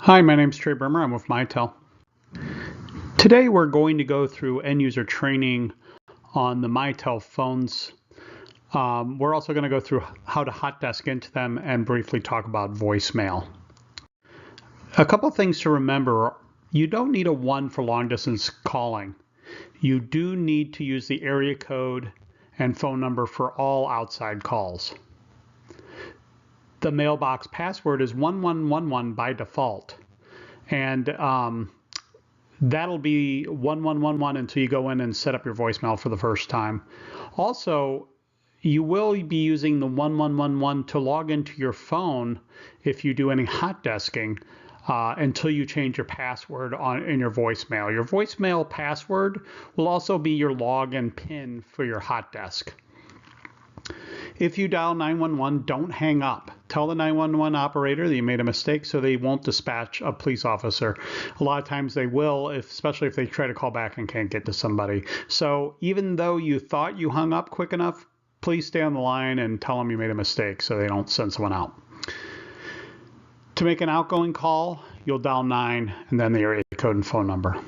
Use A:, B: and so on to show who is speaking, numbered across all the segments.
A: Hi, my name's Trey Brimmer. I'm with Mitel. Today we're going to go through end user training on the Mitel phones. We're also going to go through how to hot desk into them and briefly talk about voicemail. A couple things to remember. You don't need a 1 for long distance calling. You do need to use the area code and phone number for all outside calls. The mailbox password is 1111 by default. And that'll be 1111 until you go in and set up your voicemail for the first time. Also, you will be using the 1111 to log into your phone if you do any hot desking until you change your password in your voicemail. Your voicemail password will also be your login PIN for your hot desk. If you dial 911, don't hang up. Tell the 911 operator that you made a mistake so they won't dispatch a police officer. A lot of times they will, especially if they try to call back and can't get to somebody. So even though you thought you hung up quick enough, please stay on the line and tell them you made a mistake so they don't send someone out. To make an outgoing call, you'll dial 9 and then the area code and phone number.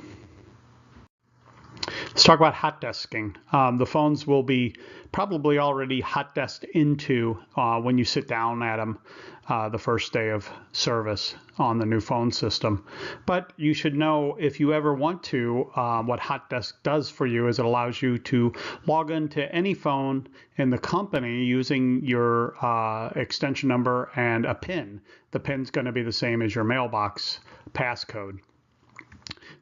A: Let's talk about hot desking. The phones will be probably already hot desked into when you sit down at them the first day of service on the new phone system. But you should know, if you ever want to, what hot desk does for you is it allows you to log into any phone in the company using your extension number and a PIN. The PIN's going to be the same as your mailbox passcode.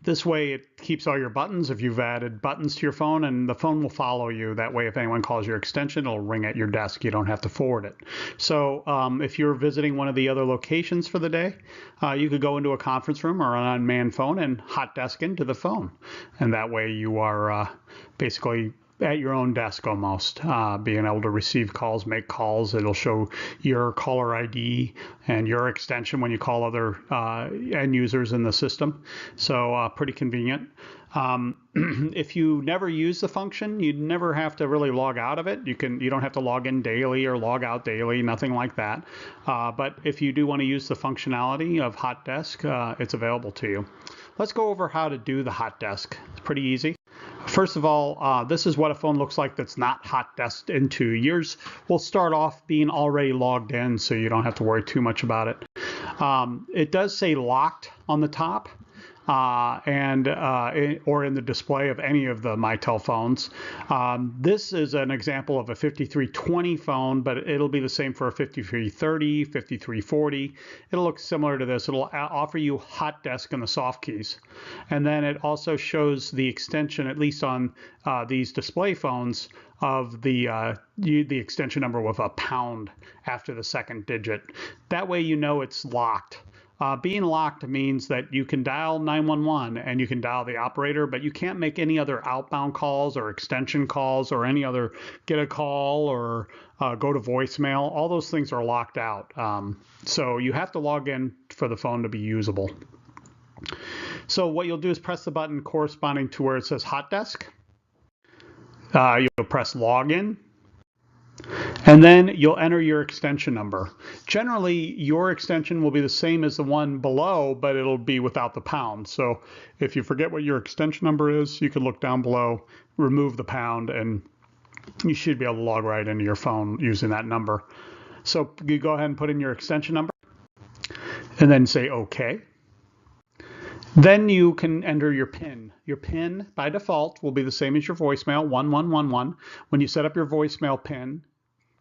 A: This way it keeps all your buttons if you've added buttons to your phone, and the phone will follow you. That way if anyone calls your extension, it'll ring at your desk. You don't have to forward it. So if you're visiting one of the other locations for the day, you could go into a conference room or an unmanned phone and hot desk into the phone. And that way you are basically at your own desk almost, being able to receive calls, make calls. It'll show your caller ID and your extension when you call other end users in the system. So pretty convenient. If you never use the function, you never have to really log out of it. You don't have to log in daily or log out daily, nothing like that. But if you do want to use the functionality of Hot Desk, it's available to you. Let's go over how to do the Hot Desk. It's pretty easy. First of all, this is what a phone looks like that's not hot desked into. Yours will start off being already logged in, so you don't have to worry too much about it. It does say locked on the top. Or in the display of any of the Mitel phones. This is an example of a 5320 phone, but it'll be the same for a 5330, 5340. It'll look similar to this. It'll offer you hot desk and the soft keys. And then it also shows the extension, at least on these display phones, of the extension number with a pound after the second digit. That way you know it's locked. Being locked means that you can dial 911 and you can dial the operator, but you can't make any other outbound calls or extension calls or any other get a call or go to voicemail. All those things are locked out. So you have to log in for the phone to be usable. So what you'll do is press the button corresponding to where it says Hot Desk. You'll press Login. And then you'll enter your extension number. Generally, your extension will be the same as the one below, but it'll be without the pound. So if you forget what your extension number is, you can look down below, remove the pound, and you should be able to log right into your phone using that number. So you go ahead and put in your extension number and then say OK. Then you can enter your PIN. Your PIN, by default, will be the same as your voicemail, 1111. When you set up your voicemail PIN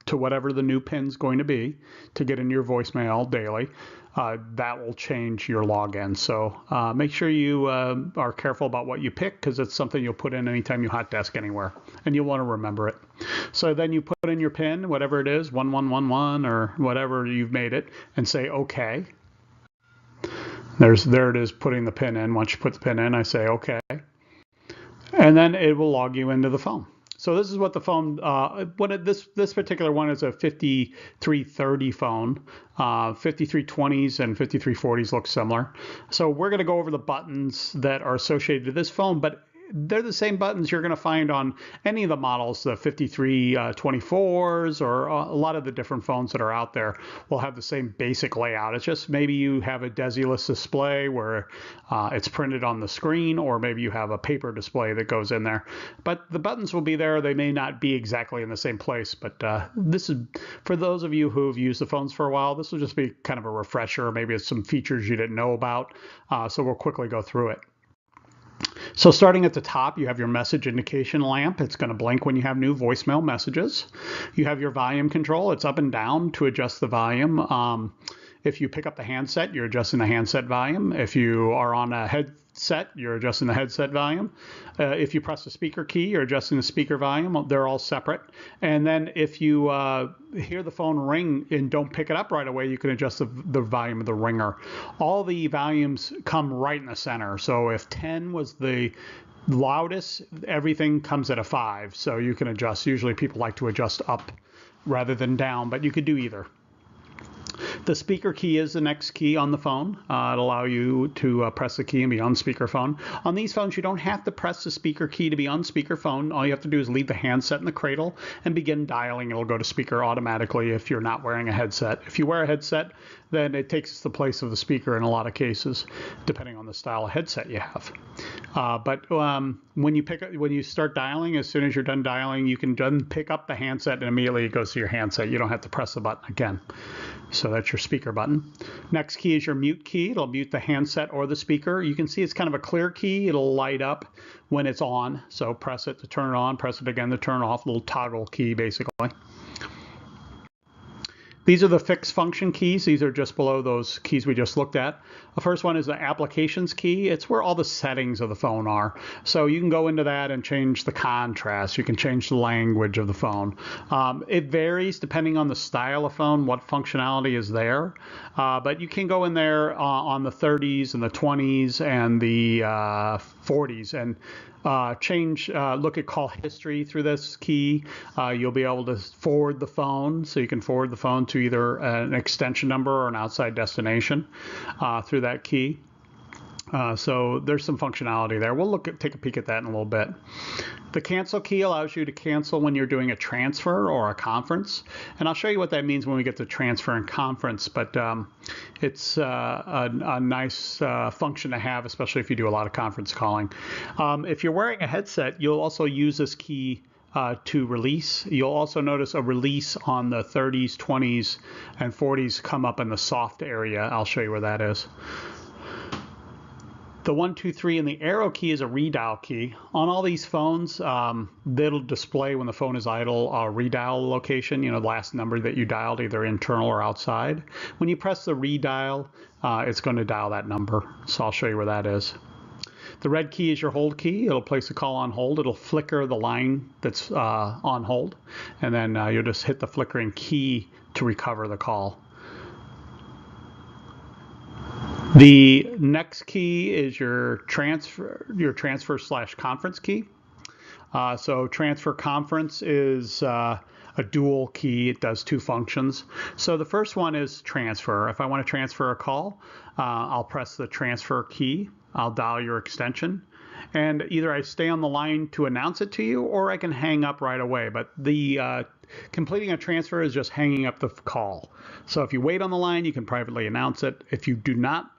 A: to whatever the new PIN is going to be to get in your voicemail daily, that will change your login. So make sure you are careful about what you pick, because it's something you'll put in anytime you hot desk anywhere, and you'll want to remember it. So then you put in your PIN, whatever it is, 1111 or whatever you've made it, and say OK. There it is, putting the PIN in. Once you put the PIN in, I say OK. And then it will log you into the phone. So this is what the phone, this particular one is a 5330 phone. 5320s and 5340s look similar. So we're going to go over the buttons that are associated to this phone, but they're the same buttons you're going to find on any of the models, the 5324s, or a lot of the different phones that are out there will have the same basic layout. It's just maybe you have a Desi-less display where it's printed on the screen, or maybe you have a paper display that goes in there. But the buttons will be there. They may not be exactly in the same place, but this is, for those of you who have used the phones for a while, this will just be kind of a refresher. Maybe it's some features you didn't know about, so we'll quickly go through it. So starting at the top, you have your message indication lamp. It's going to blink when you have new voicemail messages. You have your volume control. It's up and down to adjust the volume. If you pick up the handset, you're adjusting the handset volume. If you are on a headset, you're adjusting the headset volume. If you press the speaker key, you're adjusting the speaker volume. They're all separate. And then if you hear the phone ring and don't pick it up right away, you can adjust the volume of the ringer. All the volumes come right in the center. So if 10 was the loudest, everything comes at a 5. So you can adjust. Usually people like to adjust up rather than down, but you could do either. The speaker key is the next key on the phone. It'll allow you to press the key and be on speakerphone. On these phones, you don't have to press the speaker key to be on speakerphone. All you have to do is leave the handset in the cradle and begin dialing. It'll go to speaker automatically if you're not wearing a headset. If you wear a headset, then it takes the place of the speaker in a lot of cases, depending on the style of headset you have. But when you start dialing, as soon as you're done dialing, you can then pick up the handset and immediately it goes to your handset. You don't have to press the button again. So that's your speaker button. Next key is your mute key. It'll mute the handset or the speaker. You can see it's kind of a clear key. It'll light up when it's on. So press it to turn it on, press it again to turn off. A little toggle key, basically. These are the fixed function keys. These are just below those keys we just looked at. The first one is the applications key. It's where all the settings of the phone are. So you can go into that and change the contrast. You can change the language of the phone. It varies depending on the style of phone, what functionality is there. But you can go in there on the 30s and the 20s and the 40s and look at call history through this key. You'll be able to forward the phone, so you can forward the phone to either an extension number or an outside destination through that key. So there's some functionality there. We'll take a peek at that in a little bit. The cancel key allows you to cancel when you're doing a transfer or a conference. And I'll show you what that means when we get to transfer and conference. But it's a nice function to have, especially if you do a lot of conference calling. If you're wearing a headset, you'll also use this key to release. You'll also notice a release on the 30s, 20s, and 40s come up in the soft area. I'll show you where that is. The 1, 2, 3 and the arrow key is a redial key. On all these phones, that'll display when the phone is idle a redial location, the last number that you dialed, either internal or outside. When you press the redial, it's going to dial that number. So I'll show you where that is. The red key is your hold key. It'll place the call on hold. It'll flicker the line that's on hold, and then you'll just hit the flickering key to recover the call. The next key is your transfer/conference key. So transfer conference is a dual key. It does two functions. So the first one is transfer. If I want to transfer a call, I'll press the transfer key. I'll dial your extension. And either I stay on the line to announce it to you, or I can hang up right away. But the completing a transfer is just hanging up the call. So if you wait on the line, you can privately announce it. If you do not,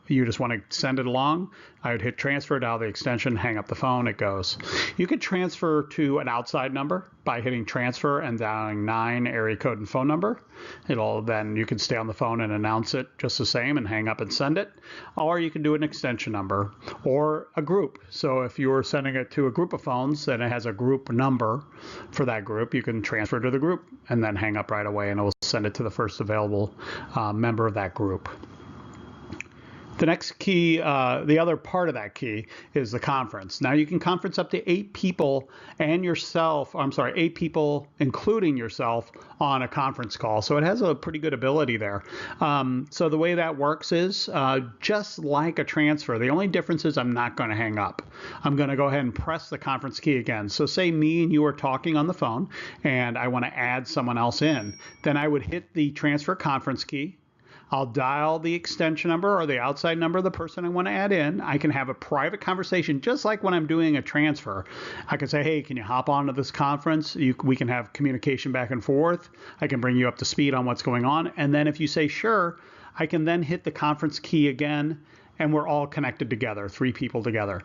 A: you just want to send it along, I would hit transfer, dial the extension, hang up the phone, it goes. You could transfer to an outside number by hitting transfer and dialing 9 area code and phone number. Then you can stay on the phone and announce it just the same and hang up and send it. Or you can do an extension number or a group. So if you're sending it to a group of phones and it has a group number for that group, you can transfer to the group and then hang up right away, and it will send it to the first available member of that group. The next key, the other part of that key, is the conference. Now you can conference up to 8 people and yourself, 8 people including yourself on a conference call. So it has a pretty good ability there. So the way that works is just like a transfer. The only difference is I'm not going to hang up. I'm going to go ahead and press the conference key again. So say me and you are talking on the phone and I want to add someone else in. Then I would hit the transfer conference key. I'll dial the extension number or the outside number of the person I want to add in. I can have a private conversation, just like when I'm doing a transfer. I can say, hey, can you hop onto this conference? We can have communication back and forth. I can bring you up to speed on what's going on. And then if you say sure, I can then hit the conference key again, and we're all connected together, 3 people together.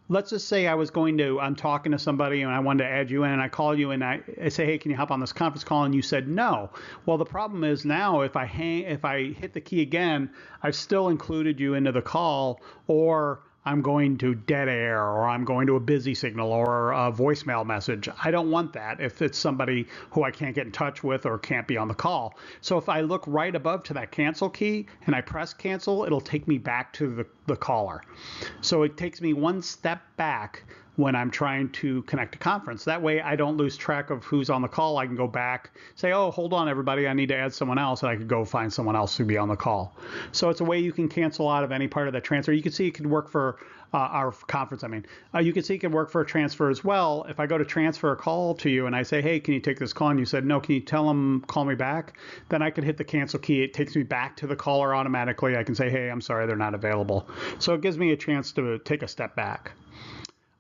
A: Let's just say I'm talking to somebody and I wanted to add you in, and I call you and I say, hey, can you hop on this conference call? And you said no. Well, the problem is now if I hit the key again, I've still included you into the call, or I'm going to dead air, or I'm going to a busy signal or a voicemail message. I don't want that if it's somebody who I can't get in touch with or can't be on the call. So if I look right above to that cancel key and I press cancel, it'll take me back to the caller. So it takes me one step back when I'm trying to connect a conference. That way I don't lose track of who's on the call. I can go back, say, oh, hold on, everybody, I need to add someone else, and I could go find someone else to be on the call. So it's a way you can cancel out of any part of that transfer. You can see it could work for our conference. You can see it can work for a transfer as well. If I go to transfer a call to you and I say, hey, can you take this call? And you said, no, can you tell them, call me back? Then I could hit the cancel key. It takes me back to the caller automatically. I can say, hey, I'm sorry, they're not available. So it gives me a chance to take a step back.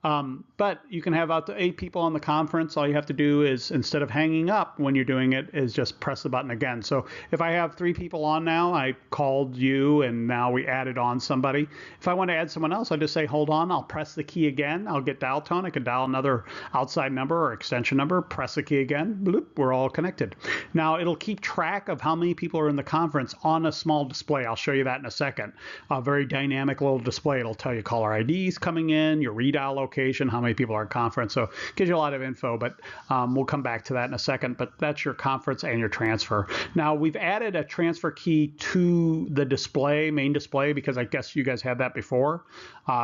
A: But you can have up to 8 people on the conference. All you have to do is, instead of hanging up when you're doing it, is just press the button again. So if I have 3 people on now, I called you and now we added on somebody. If I want to add someone else, I just say, hold on, I'll press the key again. I'll get dial tone. I can dial another outside number or extension number, press the key again, bloop, we're all connected. Now it'll keep track of how many people are in the conference on a small display. I'll show you that in a second. A very dynamic little display. It'll tell you caller IDs coming in, your redial location, how many people are in conference. So it gives you a lot of info, but we'll come back to that in a second. But that's your conference and your transfer. Now we've added a transfer key to the main display, because I guess you guys had that before.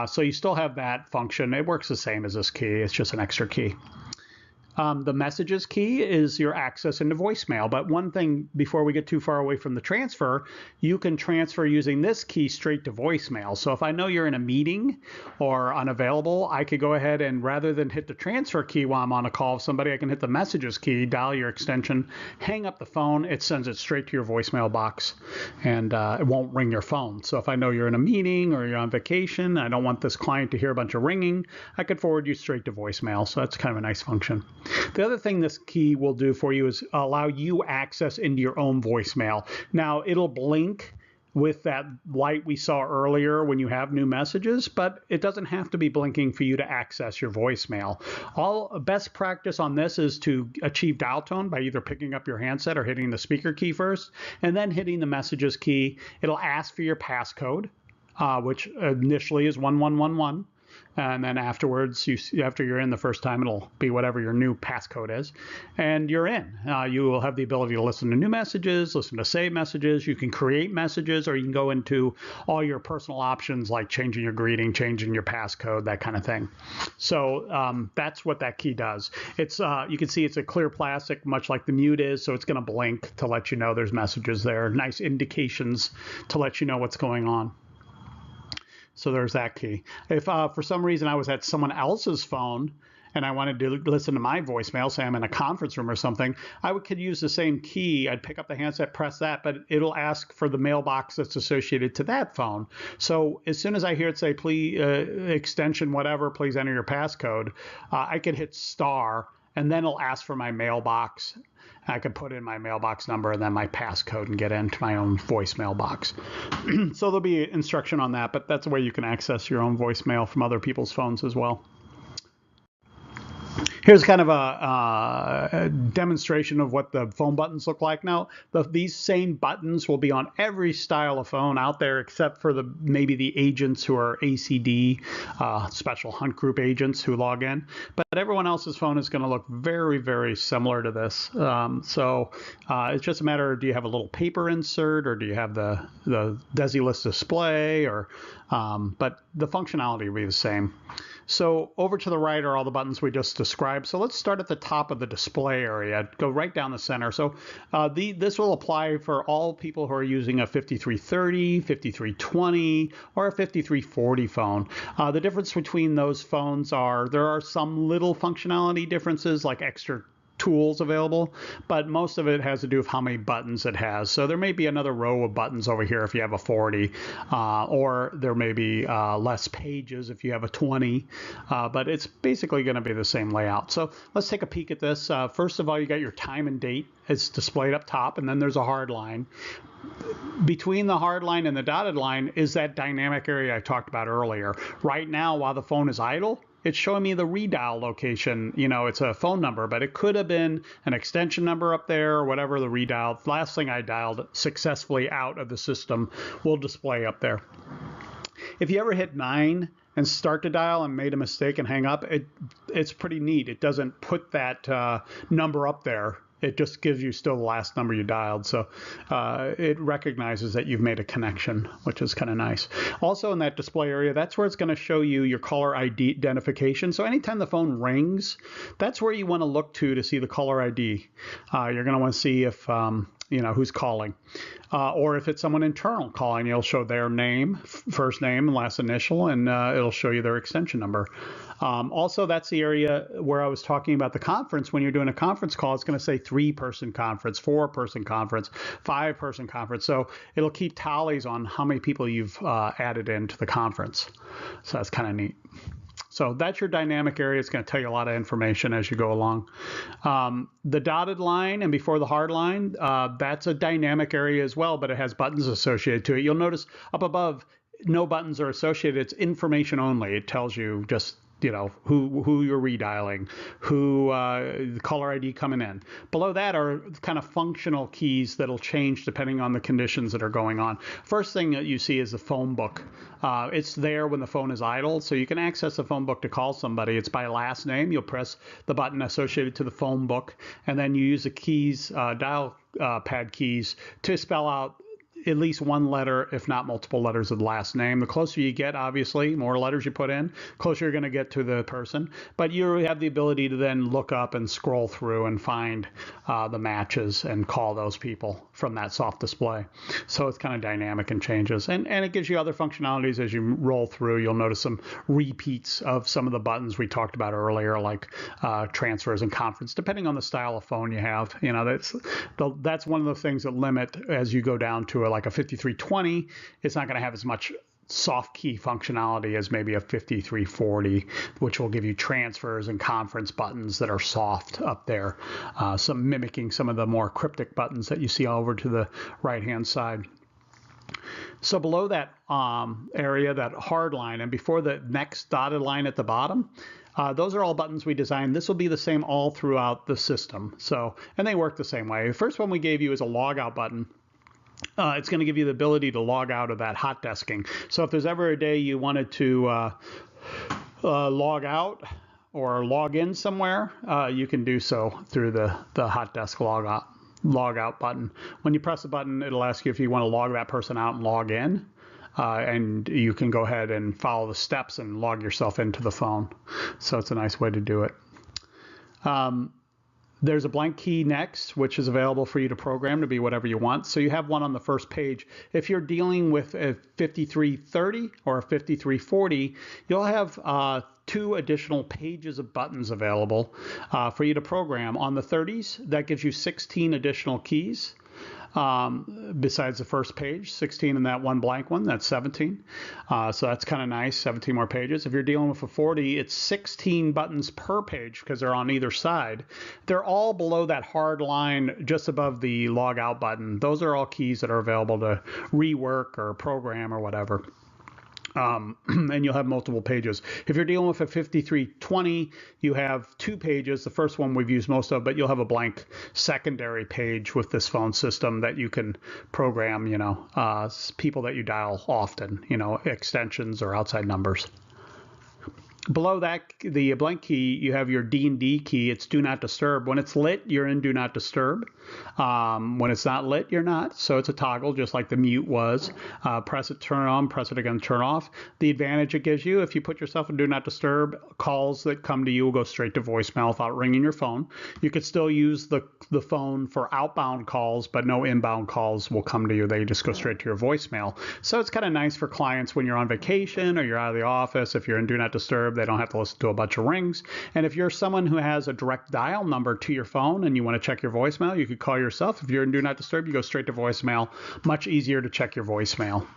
A: So you still have that function. It works the same as this key. It's just an extra key. The messages key is your access into voicemail. But one thing before we get too far away from the transfer, you can transfer using this key straight to voicemail. So if I know you're in a meeting or unavailable, I could go ahead and, rather than hit the transfer key while I'm on a call with somebody, I can hit the messages key, dial your extension, hang up the phone. It sends it straight to your voicemail box, and it won't ring your phone. So if I know you're in a meeting or you're on vacation, I don't want this client to hear a bunch of ringing, I could forward you straight to voicemail. So that's kind of a nice function. The other thing this key will do for you is allow you access into your own voicemail. Now, it'll blink with that light we saw earlier when you have new messages, but it doesn't have to be blinking for you to access your voicemail. All best practice on this is to achieve dial tone by either picking up your handset or hitting the speaker key first, and then hitting the messages key. It'll ask for your passcode, which initially is 1111. And then afterwards, after you're in the first time, it'll be whatever your new passcode is, and you're in. You will have the ability to listen to new messages, listen to saved messages. You can create messages, or you can go into all your personal options like changing your greeting, changing your passcode, that kind of thing. So that's what that key does. It's you can see it's a clear plastic, much like the mute is, so it's going to blink to let you know there's messages there. Nice indications to let you know what's going on. So there's that key. If for some reason I was at someone else's phone and I wanted to listen to my voicemail, say I'm in a conference room or something, I could use the same key. I'd pick up the handset, press that, but it'll ask for the mailbox that's associated to that phone. So as soon as I hear it say, please, extension whatever, please enter your passcode, I could hit star, and then it'll ask for my mailbox. I could put in my mailbox number and then my passcode and get into my own voicemail box. So there'll be instruction on that, but that's a way you can access your own voicemail from other people's phones as well. Here's kind of a demonstration of what the phone buttons look like now. These same buttons will be on every style of phone out there, except for maybe the agents who are ACD, special hunt group agents who log in. But everyone else's phone is going to look very, very similar to this. So it's just a matter of, do you have a little paper insert, or do you have the DesiList display, or but the functionality will be the same. So over to the right are all the buttons we just described. So let's start at the top of the display area, go right down the center. So this will apply for all people who are using a 5330, 5320, or a 5340 phone. The difference between those phones there are some little functionality differences, like extra tools available, but most of it has to do with how many buttons it has. So there may be another row of buttons over here if you have a 40, or there may be less pages if you have a 20, but it's basically going to be the same layout. So let's take a peek at this. First of all, you got your time and date. It's displayed up top, and then there's a hard line. Between the hard line and the dotted line is that dynamic area I talked about earlier. Right now, while the phone is idle, it's showing me the redial location. You know, it's a phone number, but it could have been an extension number up there or whatever. The redial, the last thing I dialed successfully out of the system will display up there. If you ever hit 9 and start to dial and made a mistake and hang up, it's pretty neat. It doesn't put that number up there. It just gives you still the last number you dialed. So it recognizes that you've made a connection, which is kind of nice. Also in that display area, that's where it's going to show you your caller ID identification. So anytime the phone rings, that's where you want to look to see the caller ID. You're going to want to see if you know who's calling, or if it's someone internal calling, it'll show their name, first name and last initial, and it'll show you their extension number. Also, that's the area where I was talking about the conference. When you're doing a conference call, it's going to say 3-person conference, 4-person conference, 5-person conference. So it'll keep tallies on how many people you've added into the conference. So that's kind of neat. So that's your dynamic area. It's going to tell you a lot of information as you go along. The dotted line and before the hard line, that's a dynamic area as well, but it has buttons associated to it. You'll notice up above, no buttons are associated. It's information only. It tells you just, you know, who you're redialing, who the caller ID coming in. Below that are kind of functional keys that'll change depending on the conditions that are going on. First thing that you see is the phone book. It's there when the phone is idle, so you can access the phone book to call somebody. It's by last name. You'll press the button associated to the phone book, and then you use the keys, dial pad keys, to spell out at least one letter, if not multiple letters of the last name. The closer you get, obviously, more letters you put in, closer you're going to get to the person. But you have the ability to then look up and scroll through and find the matches and call those people from that soft display. So it's kind of dynamic and changes. And it gives you other functionalities as you roll through. You'll notice some repeats of some of the buttons we talked about earlier, like transfers and conference, depending on the style of phone you have. You know, that's one of the things that limit as you go down to like a 5320, it's not going to have as much soft key functionality as maybe a 5340, which will give you transfers and conference buttons that are soft up there, some mimicking some of the more cryptic buttons that you see over to the right hand side. So below that area, that hard line, and before the next dotted line at the bottom, those are all buttons we designed. This will be the same all throughout the system. So, and they work the same way. The first one we gave you is a logout button. It's going to give you the ability to log out of that hot desking. So if there's ever a day you wanted to log out or log in somewhere, you can do so through the hot desk logout button. When you press the button, it'll ask you if you want to log that person out and log in. And you can go ahead and follow the steps and log yourself into the phone. So it's a nice way to do it. There's a blank key next, which is available for you to program to be whatever you want. So you have one on the first page. If you're dealing with a 5330 or a 5340, you'll have 2 additional pages of buttons available for you to program. On the 30s, that gives you 16 additional keys. Besides the first page, 16 in that one blank one, that's 17. So that's kind of nice, 17 more pages. If you're dealing with a 40, it's 16 buttons per page because they're on either side. They're all below that hard line just above the log out button. Those are all keys that are available to rework or program or whatever. And you'll have multiple pages. If you're dealing with a 5320, you have 2 pages. The first one we've used most of, but you'll have a blank secondary page with this phone system that you can program, you know, people that you dial often, you know, extensions or outside numbers. Below that, the blank key, you have your D&D key. It's do not disturb. When it's lit, you're in do not disturb. When it's not lit, you're not. So it's a toggle, just like the mute was. Press it, turn on, press it again, turn off. The advantage it gives you, if you put yourself in do not disturb, calls that come to you will go straight to voicemail without ringing your phone. You could still use the phone for outbound calls, but no inbound calls will come to you. They just go straight to your voicemail. So it's kind of nice for clients when you're on vacation or you're out of the office. If you're in do not disturb, They don't have to listen to a bunch of rings. And if you're someone who has a direct dial number to your phone and you want to check your voicemail, you could call yourself. If you're in Do Not Disturb, you go straight to voicemail. Much easier to check your voicemail.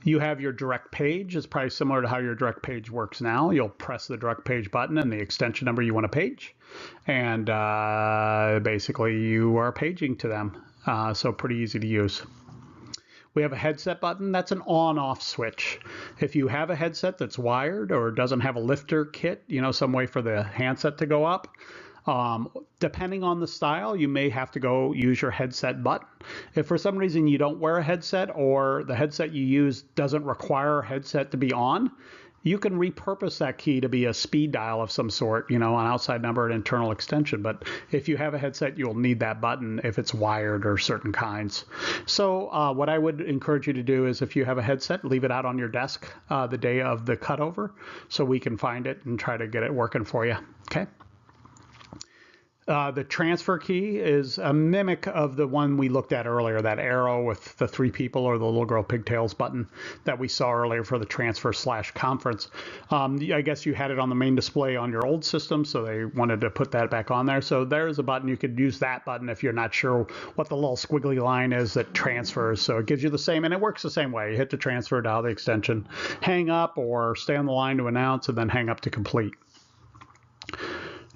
A: You have your direct page. It's probably similar to how your direct page works now. You'll press the direct page button and the extension number you want to page. And basically you are paging to them. So pretty easy to use. We have a headset button. That's an on-off switch. If you have a headset that's wired or doesn't have a lifter kit, some way for the handset to go up, depending on the style, you may have to go use your headset button. If for some reason you don't wear a headset or the headset you use doesn't require a headset to be on, you can repurpose that key to be a speed dial of some sort, an outside number, an internal extension. But if you have a headset, you'll need that button if it's wired or certain kinds. So what I would encourage you to do is if you have a headset, leave it out on your desk the day of the cutover so we can find it and try to get it working for you. Okay. The transfer key is a mimic of the one we looked at earlier, that arrow with the 3 people or the little girl pigtails button that we saw earlier for the transfer/conference. I guess you had it on the main display on your old system, so they wanted to put that back on there. So there's a button. You could use that button if you're not sure what the little squiggly line is that transfers. So it gives you the same, and it works the same way. You hit the transfer, dial the extension, hang up, or stay on the line to announce, and then hang up to complete.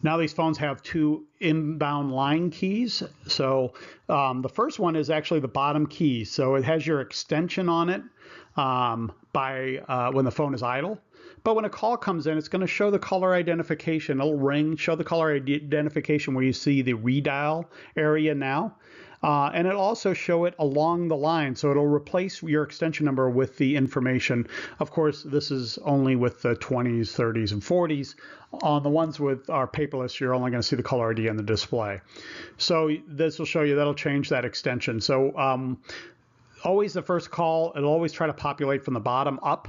A: Now these phones have 2 inbound line keys. So the first one is actually the bottom key. So it has your extension on it when the phone is idle. But when a call comes in, it's going to show the caller identification. It'll ring, show the caller identification where you see the redial area now. And it'll also show it along the line. So it'll replace your extension number with the information. Of course, this is only with the 20s, 30s, and 40s. On the ones with our paperless, you're only going to see the caller ID on the display. So this will show you, that'll change that extension. So always the first call, it'll always try to populate from the bottom up.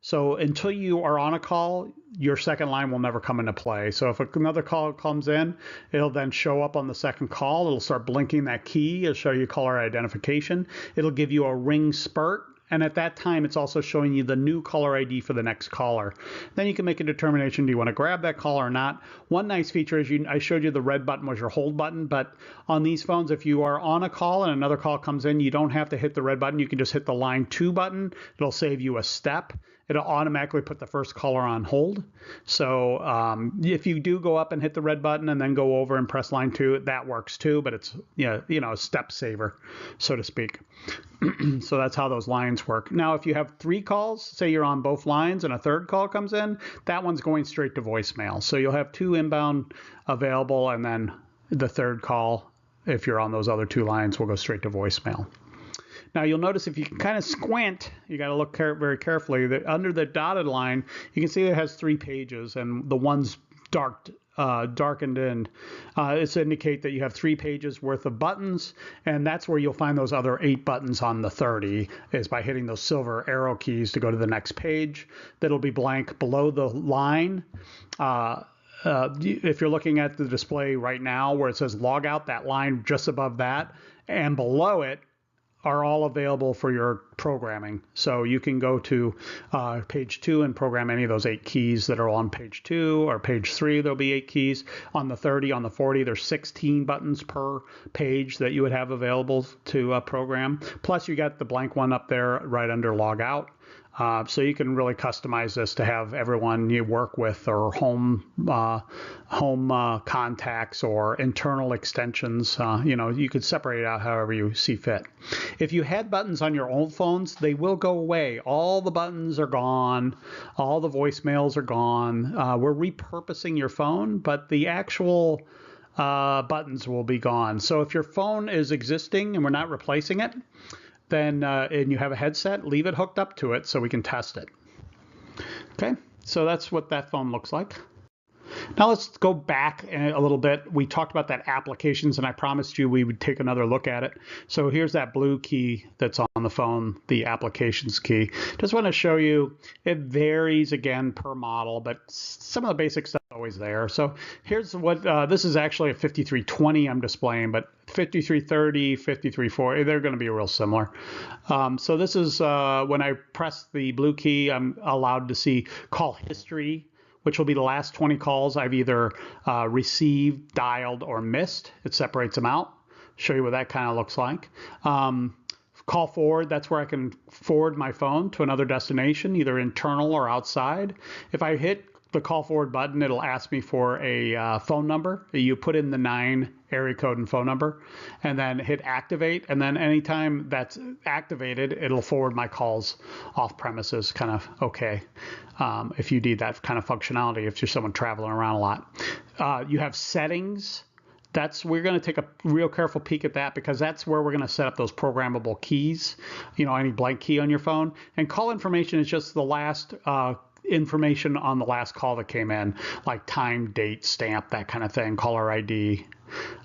A: So until you are on a call, your second line will never come into play. So if another call comes in, it'll then show up on the second call. It'll start blinking that key. It'll show you caller identification. It'll give you a ring spurt. And at that time, it's also showing you the new caller ID for the next caller. Then you can make a determination, do you want to grab that call or not? One nice feature is I showed you the red button was your hold button, but on these phones, if you are on a call and another call comes in, you don't have to hit the red button. You can just hit the line 2 button. It'll save you a step. It'll automatically put the first caller on hold. So if you do go up and hit the red button and then go over and press line 2, that works too, but it's a step saver, so to speak. So that's how those lines work. Now, if you have 3 calls, say you're on both lines and a third call comes in, that one's going straight to voicemail. So you'll have 2 inbound available, and then the third call, if you're on those other 2 lines, will go straight to voicemail. Now you'll notice if you can kind of squint, you got to look very carefully, that under the dotted line, you can see it has 3 pages, and the one's darkened in. It's to indicate that you have 3 pages worth of buttons, and that's where you'll find those other 8 buttons on the 30, is by hitting those silver arrow keys to go to the next page. That'll be blank below the line. If you're looking at the display right now where it says log out, that line just above that, and below it are all available for your programming. So you can go to page 2 and program any of those 8 keys that are on page 2, or page 3, there'll be 8 keys. On the 30, on the 40, there's 16 buttons per page that you would have available to program. Plus you got the blank one up there right under log out. So you can really customize this to have everyone you work with, or home contacts, or internal extensions. You could separate it out however you see fit. If you had buttons on your old phones, they will go away. All the buttons are gone. All the voicemails are gone. We're repurposing your phone, but the actual buttons will be gone. So if your phone is existing and we're not replacing it, then and you have a headset, leave it hooked up to it so we can test it. Okay, so that's what that phone looks like. Now let's go back a little bit. We talked about that applications, and I promised you we would take another look at it. So here's that blue key that's on the phone, the applications key. Just want to show you, it varies again per model, but some of the basic stuff is always there. So here's what, this is actually a 5320 I'm displaying, but 5330, 5340, they're going to be real similar. So this is when I press the blue key, I'm allowed to see call history, which will be the last 20 calls I've either received, dialed, or missed. It separates them out. Show you what that kind of looks like. Call forward, that's where I can forward my phone to another destination, either internal or outside. If I hit the call forward button, it'll ask me for a phone number. You put in the 9 area code and phone number, and then hit activate. And then anytime that's activated, it'll forward my calls off premises, kind of okay. If you need that kind of functionality, if you're someone traveling around a lot. You have settings. We're going to take a real careful peek at that, because that's where we're going to set up those programmable keys, any blank key on your phone. And call information is just the last information on the last call that came in, like time, date, stamp, that kind of thing, caller ID.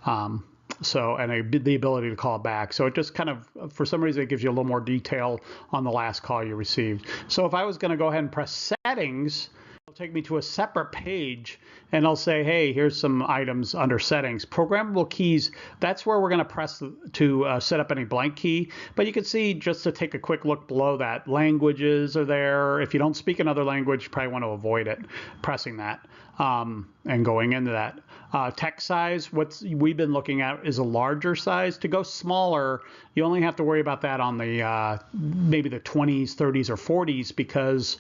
A: And the ability to call it back. So it just kind of, for some reason, it gives you a little more detail on the last call you received. So if I was going to go ahead and press settings, it'll take me to a separate page, and I'll say, hey, here's some items under settings. Programmable keys, that's where we're going to press to set up any blank key. But you can see, just to take a quick look below that, languages are there. If you don't speak another language, you probably want to avoid it, pressing that and going into that. Text size, what we've been looking at is a larger size. To go smaller, you only have to worry about that on the maybe the 20s, 30s, or 40s, because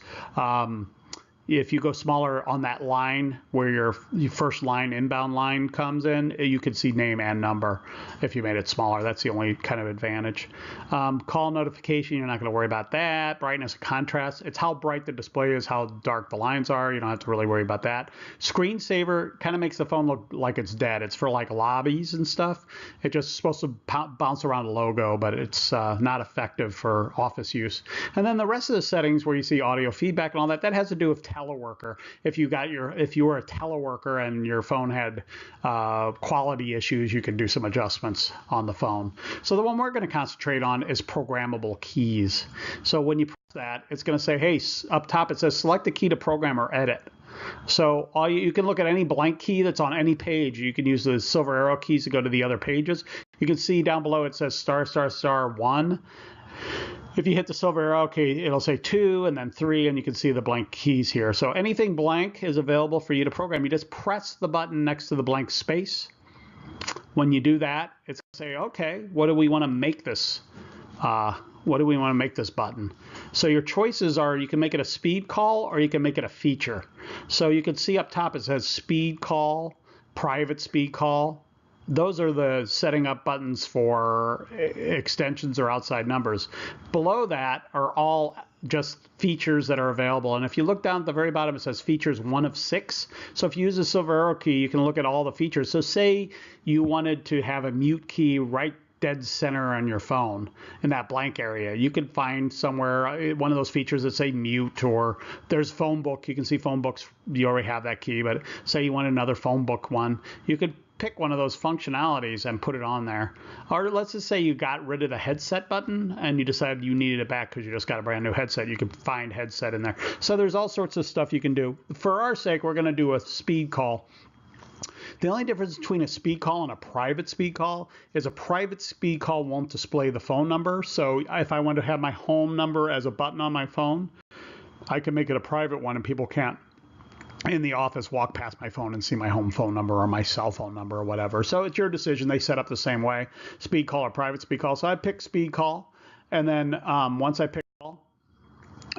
A: if you go smaller on that line where your first line, inbound line, comes in, you can see name and number if you made it smaller. That's the only kind of advantage. Call notification, you're not going to worry about that. Brightness and contrast, it's how bright the display is, how dark the lines are. You don't have to really worry about that. Screensaver kind of makes the phone look like it's dead. It's for like lobbies and stuff. It's just supposed to bounce around a logo, but it's not effective for office use. And then the rest of the settings where you see audio feedback and all that, that has to do with teleworker. If you were a teleworker and your phone had quality issues, you could do some adjustments on the phone. So the one we're going to concentrate on is programmable keys. So when you press that, it's going to say, hey, up top it says select the key to program or edit. So you can look at any blank key that's on any page. You can use the silver arrow keys to go to the other pages. You can see down below it says ****1. If you hit the silver arrow key, it'll say 2 and then 3, and you can see the blank keys here. So anything blank is available for you to program. You just press the button next to the blank space. When you do that, it's going to say, okay, what do we want to make this? What do we want to make this button? So your choices are, you can make it a speed call or you can make it a feature. So you can see up top it says speed call, private speed call. Those are the setting up buttons for extensions or outside numbers. Below that are all just features that are available. And if you look down at the very bottom, it says features 1 of 6. So if you use the silver arrow key, you can look at all the features. So say you wanted to have a mute key right dead center on your phone in that blank area. You could find somewhere one of those features that say mute, or there's phone book. You can see phone books. You already have that key, but say you want another phone book one, you could pick one of those functionalities and put it on there. Or let's just say you got rid of the headset button and you decided you needed it back because you just got a brand new headset. You can find headset in there. So there's all sorts of stuff you can do. For our sake, we're going to do a speed call. The only difference between a speed call and a private speed call is a private speed call won't display the phone number. So if I want to have my home number as a button on my phone, I can make it a private one and people can't in the office walk past my phone and see my home phone number or my cell phone number or whatever. So it's your decision. They set up the same way, speed call or private speed call. So I pick speed call, and then once I pick call,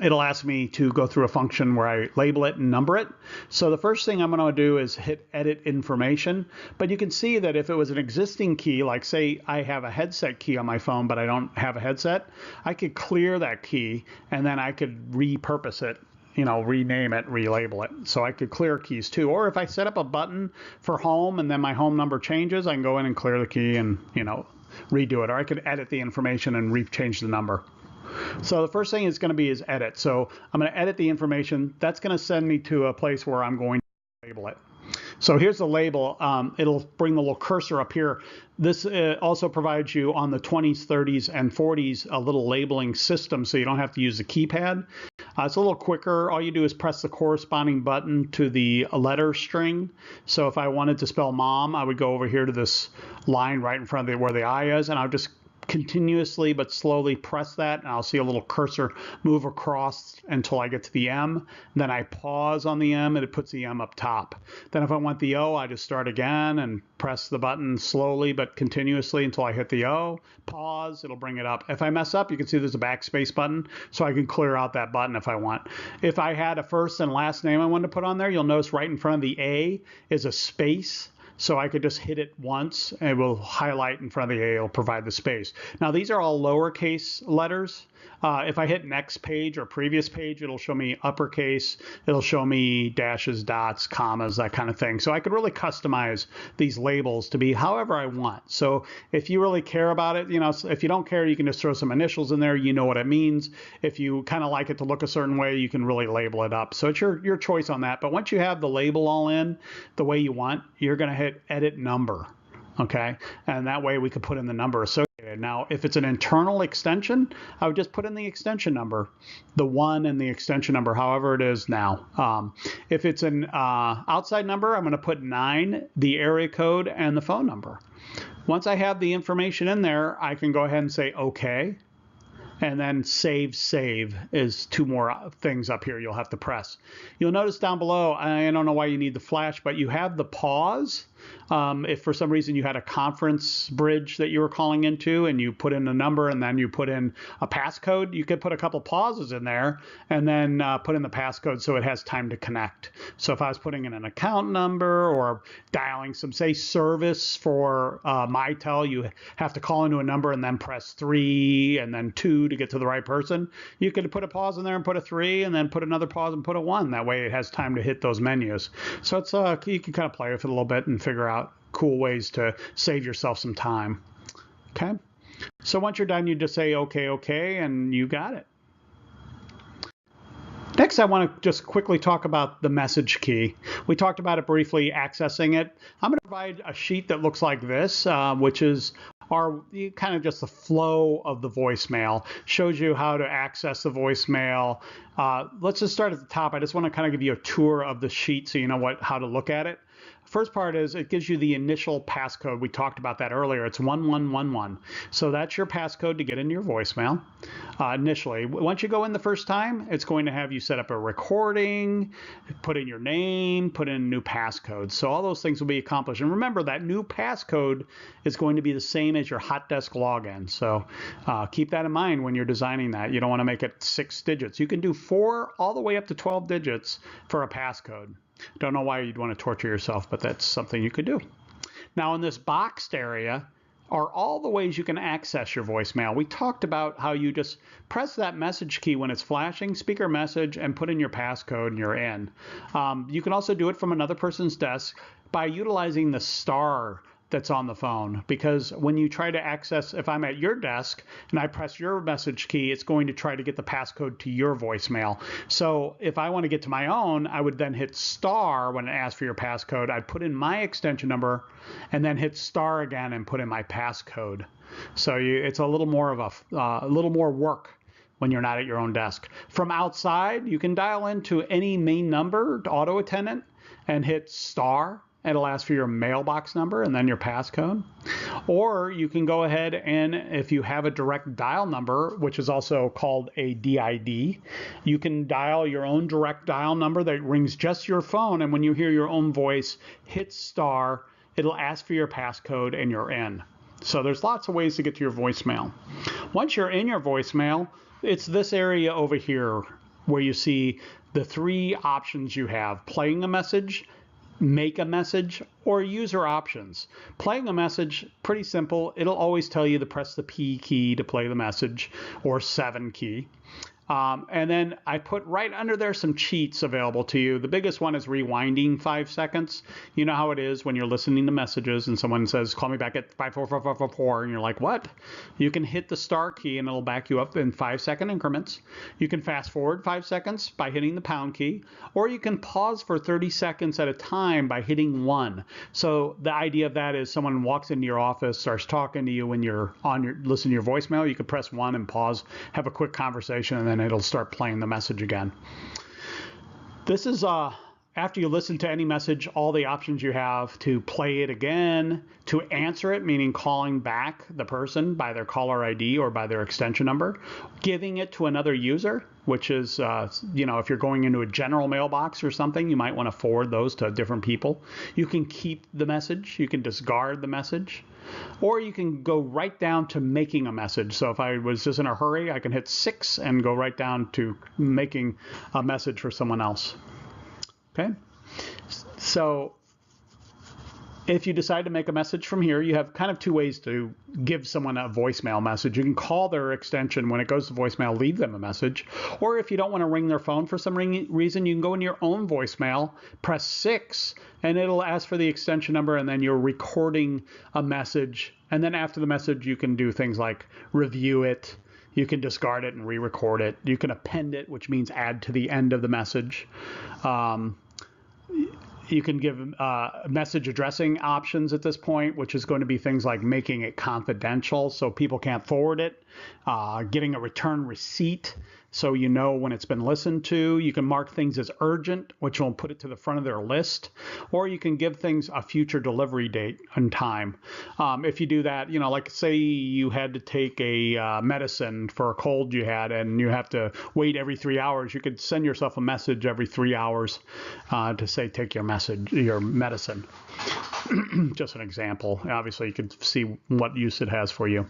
A: it'll ask me to go through a function where I label it and number it. So the first thing I'm going to do is hit edit information. But you can see that if it was an existing key, like say I have a headset key on my phone, but I don't have a headset, I could clear that key and then I could repurpose it, rename it, relabel it. So I could clear keys too. Or if I set up a button for home and then my home number changes, I can go in and clear the key and, redo it. Or I could edit the information and change the number. So the first thing is going to be is edit. So I'm going to edit the information. That's going to send me to a place where I'm going to label it. So here's the label. It'll bring the little cursor up here. This also provides you on the 20s, 30s, and 40s a little labeling system, so you don't have to use the keypad. It's a little quicker. All you do is press the corresponding button to the letter string. So if I wanted to spell mom, I would go over here to this line right in front of where the I is, and I'll just continuously but slowly press that, and I'll see a little cursor move across until I get to the M. Then I pause on the M and it puts the M up top. Then if I want the O, I just start again and press the button slowly but continuously until I hit the O. Pause, it'll bring it up. If I mess up, you can see there's a backspace button, so I can clear out that button if I want. If I had a first and last name I wanted to put on there, you'll notice right in front of the A is a space. So I could just hit it once and it will highlight in front of the A, it'll provide the space. Now these are all lowercase letters. If I hit next page or previous page, it'll show me uppercase. It'll show me dashes, dots, commas, that kind of thing. So I could really customize these labels to be however I want. So if you really care about it, if you don't care, you can just throw some initials in there. You know what it means. If you kind of like it to look a certain way, you can really label it up. So it's your choice on that. But once you have the label all in the way you want, you're going to hit edit number. Okay, and that way we could put in the number associated. Now, if it's an internal extension, I would just put in the extension number, the 1 and the extension number, however it is now. If it's an outside number, I'm going to put 9, the area code, and the phone number. Once I have the information in there, I can go ahead and say OK. And then save is 2 more things up here you'll have to press. You'll notice down below, I don't know why you need the flash, but you have the pause. If for some reason you had a conference bridge that you were calling into and you put in a number and then you put in a passcode, you could put a couple pauses in there and then put in the passcode so it has time to connect. So if I was putting in an account number or dialing some, say, service for Mitel, you have to call into a number and then press 3 and then 2 to get to the right person. You could put a pause in there and put a 3 and then put another pause and put a 1. That way it has time to hit those menus. So it's you can kind of play with it a little bit and figure out cool ways to save yourself some time. Okay, so once you're done, you just say okay, and you got it. Next, I want to just quickly talk about the message key. We talked about it briefly, accessing it. I'm going to provide a sheet that looks like this, which is kind of just the flow of the voicemail. Shows you how to access the voicemail. Let's just start at the top. I just want to kind of give you a tour of the sheet so you know how to look at it. First part is it gives you the initial passcode. We talked about that earlier. It's 1111. So that's your passcode to get into your voicemail initially. Once you go in the first time, it's going to have you set up a recording, put in your name, put in a new passcode. So all those things will be accomplished. And remember, that new passcode is going to be the same as your hot desk login. So keep that in mind when you're designing that. You don't want to make it 6 digits. You can do 4 all the way up to 12 digits for a passcode. Don't know why you'd want to torture yourself, but that's something you could do. Now in this boxed area are all the ways you can access your voicemail. We talked about how you just press that message key when it's flashing, speaker message, and put in your passcode and you're in. You can also do it from another person's desk by utilizing the star that's on the phone, because when you try to access, if I'm at your desk and I press your message key, it's going to try to get the passcode to your voicemail. So if I want to get to my own, I would then hit star when it asks for your passcode. I'd put in my extension number and then hit star again and put in my passcode. So it's a little more of a little more work when you're not at your own desk. From outside, you can dial into any main number, auto attendant, and hit star. It'll ask for your mailbox number and then your passcode. Or you can go ahead and, if you have a direct dial number, which is also called a DID, you can dial your own direct dial number that rings just your phone. And when you hear your own voice, hit star, it'll ask for your passcode and you're in. So there's lots of ways to get to your voicemail. Once you're in your voicemail, it's this area over here where you see the 3 options you have: playing a message, make a message, or user options. Playing a message, pretty simple. It'll always tell you to press the P key to play the message, or 7 key. And then I put right under there some cheats available to you. The biggest one is rewinding 5 seconds. You know how it is when you're listening to messages and someone says, call me back at 54444, and you're like, what? You can hit the star key and it'll back you up in 5-second increments. You can fast forward 5 seconds by hitting the pound key, or you can pause for 30 seconds at a time by hitting 1. So the idea of that is someone walks into your office, starts talking to you when you're listening to your voicemail. You can press 1 and pause, have a quick conversation, and then it'll start playing the message again. This is after you listen to any message, all the options you have to play it again, to answer it, meaning calling back the person by their caller ID or by their extension number, giving it to another user, which is, if you're going into a general mailbox or something, you might want to forward those to different people. You can keep the message, you can discard the message, or you can go right down to making a message. So if I was just in a hurry, I can hit 6 and go right down to making a message for someone else. Okay, so if you decide to make a message from here, you have kind of 2 ways to give someone a voicemail message. You can call their extension. When it goes to voicemail, leave them a message. Or if you don't want to ring their phone for some reason, you can go in your own voicemail, press 6, and it'll ask for the extension number, and then you're recording a message. And then after the message, you can do things like review it. You can discard it and re-record it. You can append it, which means add to the end of the message. You can give message addressing options at this point, which is going to be things like making it confidential so people can't forward it, getting a return receipt so you know when it's been listened to. You can mark things as urgent, which will put it to the front of their list, or you can give things a future delivery date and time. If you do that, like say you had to take a medicine for a cold you had and you have to wait every 3 hours, you could send yourself a message every 3 hours to say take your medicine. Just an example. Obviously, you can see what use it has for you.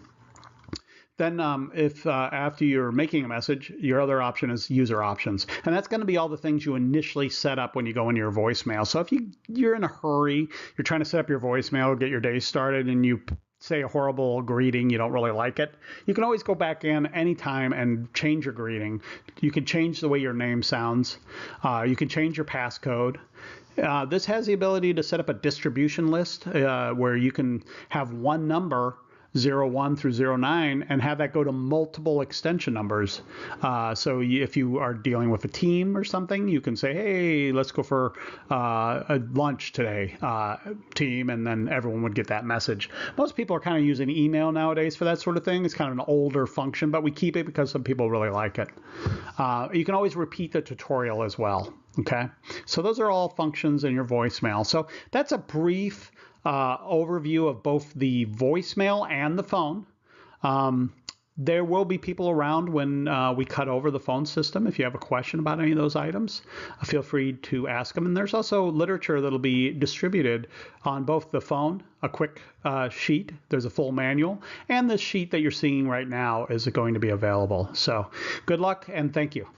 A: Then if after you're making a message, your other option is user options. And that's going to be all the things you initially set up when you go into your voicemail. So if you're in a hurry, you're trying to set up your voicemail, get your day started, and you say a horrible greeting, you don't really like it, you can always go back in anytime and change your greeting. You can change the way your name sounds. You can change your passcode. This has the ability to set up a distribution list where you can have one number 01 through 09 and have that go to multiple extension numbers. So if you are dealing with a team or something, you can say, hey, let's go for a lunch today, team, and then everyone would get that message. Most people are kind of using email nowadays for that sort of thing. It's kind of an older function, but we keep it because some people really like it. You can always repeat the tutorial as well. Okay, so those are all functions in your voicemail. So that's a brief overview of both the voicemail and the phone. There will be people around when we cut over the phone system. If you have a question about any of those items, feel free to ask them. And there's also literature that'll be distributed on both the phone, a quick sheet. There's a full manual, and the sheet that you're seeing right now is going to be available. So good luck and thank you.